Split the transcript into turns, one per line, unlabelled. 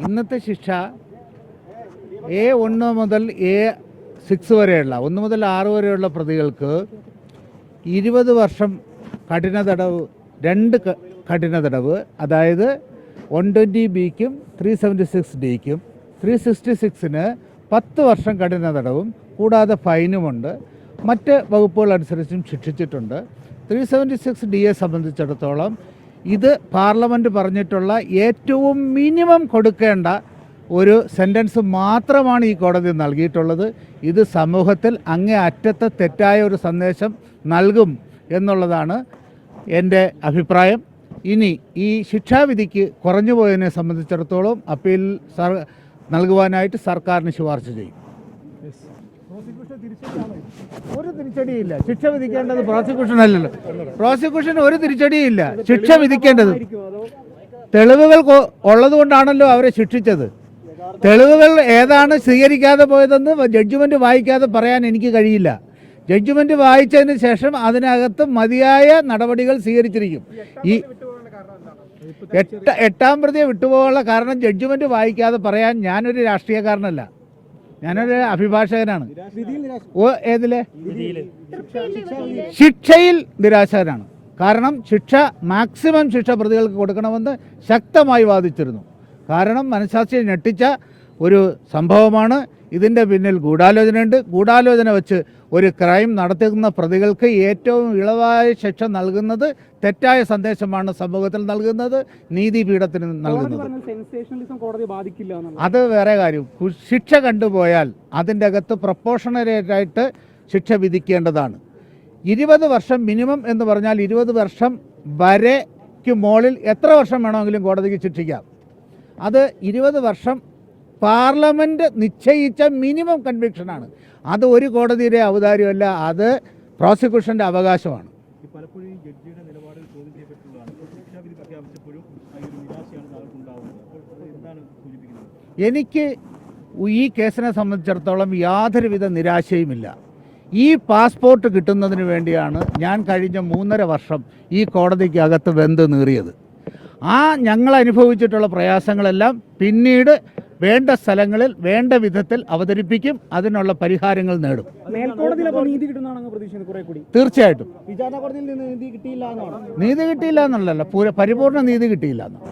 ഇന്നത്തെ ശിക്ഷ A1 മുതൽ A6 വരെയുള്ള 1 മുതൽ 6 വരെയുള്ള പ്രതികൾക്ക് 20 വർഷം കഠിന തടവ്, 2 കഠിന തടവ്, അതായത് 120B-ക്കും 376D-ക്കും 366-ന് 10 വർഷം കഠിന തടവും കൂടാതെ ഫൈനുമുണ്ട്. മറ്റ് വകുപ്പുകൾ അനുസരിച്ചും ശിക്ഷിച്ചിട്ടുണ്ട്. 376Dയെ സംബന്ധിച്ചിടത്തോളം ഇത് പാർലമെൻറ്റ് പറഞ്ഞിട്ടുള്ള ഏറ്റവും മിനിമം കൊടുക്കേണ്ട ഒരു സെൻറ്റൻസ് മാത്രമാണ് ഈ കോടതി നൽകിയിട്ടുള്ളത്. ഇത് സമൂഹത്തിൽ അങ്ങേ അറ്റത്തെ തെറ്റായ ഒരു സന്ദേശം നൽകും എന്നുള്ളതാണ് എൻ്റെ അഭിപ്രായം. ഇനി ഈ ശിക്ഷാവിധിക്ക് കുറഞ്ഞു പോയതിനെ സംബന്ധിച്ചിടത്തോളം അപ്പീൽ നൽകുവാനായിട്ട് സർക്കാരിന് ശുപാർശ ചെയ്യും. ഒരു തിരിച്ചടിയില്ല. ശിക്ഷ വിധിക്കേണ്ടത് പ്രോസിക്യൂഷൻ അല്ലല്ലോ. പ്രോസിക്യൂഷന് ഒരു തിരിച്ചടിയില്ല. ശിക്ഷ വിധിക്കേണ്ടത് തെളിവുകൾ ഉള്ളതുകൊണ്ടാണല്ലോ അവരെ ശിക്ഷിച്ചത്. തെളിവുകൾ ഏതാണ് സ്വീകരിക്കാതെ പോയതെന്ന് ജഡ്ജ്മെൻറ്റ് വായിക്കാതെ പറയാൻ എനിക്ക് കഴിയില്ല. ജഡ്ജ്മെൻറ്റ് വായിച്ചതിന് ശേഷം അതിനകത്ത് മതിയായ നടപടികൾ സ്വീകരിച്ചിരിക്കും. ഈ 8ാം പ്രതിയെ വിട്ടുപോകാനുള്ള കാരണം ജഡ്ജ്മെൻറ്റ് വായിക്കാതെ പറയാൻ ഞാനൊരു രാഷ്ട്രീയക്കാരനല്ല, ഞാനൊരു അഭിഭാഷകനാണ്. ഏതിലെ ശിക്ഷയിൽ നിരാശനാണ്. കാരണം മാക്സിമം ശിക്ഷ പ്രതികൾക്ക് കൊടുക്കണമെന്ന് ശക്തമായി വാദിച്ചിരുന്നു. കാരണം മനഃസാക്ഷിയെ ഞെട്ടിച്ച ഒരു സംഭവമാണ്. ഇതിൻ്റെ പിന്നിൽ ഗൂഢാലോചനയുണ്ട്. ഗൂഢാലോചന വെച്ച് ഒരു ക്രൈം നടത്തുന്ന പ്രതികൾക്ക് ഏറ്റവും ഇളവായ ശിക്ഷ നൽകുന്നത് തെറ്റായ സന്ദേശമാണ് സമൂഹത്തിൽ നൽകുന്നത്, നീതിപീഠത്തിന് നൽകുന്നത്. അത് വേറെ കാര്യം. ശിക്ഷ കണ്ടുപോയാൽ അതിൻ്റെ അകത്ത് പ്രൊപ്പോർഷണലേറ്റായിട്ട് ശിക്ഷ വിധിക്കേണ്ടതാണ്. 20 വർഷം മിനിമം എന്ന് പറഞ്ഞാൽ 20 വർഷം വരെക്ക് മുകളിൽ എത്ര വർഷം വേണമെങ്കിലും കോടതിക്ക് ശിക്ഷിക്കാം. അത് 20 വർഷം പാർലമെൻറ്റ് നിശ്ചയിച്ച മിനിമം കൺവിക്ഷനാണ്. അത് ഒരു കോടതിയുടെ ഔദാര്യമല്ല, അത് പ്രോസിക്യൂഷൻ്റെ അവകാശമാണ്. എനിക്ക് ഈ കേസിനെ സംബന്ധിച്ചിടത്തോളം യാതൊരുവിധ നിരാശയുമില്ല. ഈ പാസ്പോർട്ട് കിട്ടുന്നതിന് വേണ്ടിയാണ് ഞാൻ കഴിഞ്ഞ 3.5 വർഷം ഈ കോടതിക്കകത്ത് വെന്ത് നീറിയത്. ഞങ്ങൾ അനുഭവിച്ചിട്ടുള്ള പ്രയാസങ്ങളെല്ലാം പിന്നീട് വേണ്ട സ്ഥലങ്ങളിൽ വേണ്ട വിധത്തിൽ അവതരിപ്പിക്കും, അതിനുള്ള പരിഹാരങ്ങൾ നേടും. തീർച്ചയായിട്ടും നീതി കിട്ടിയില്ല എന്നുള്ളതല്ല, പരിപൂർണ്ണ നീതി കിട്ടിയില്ല എന്നാണ്.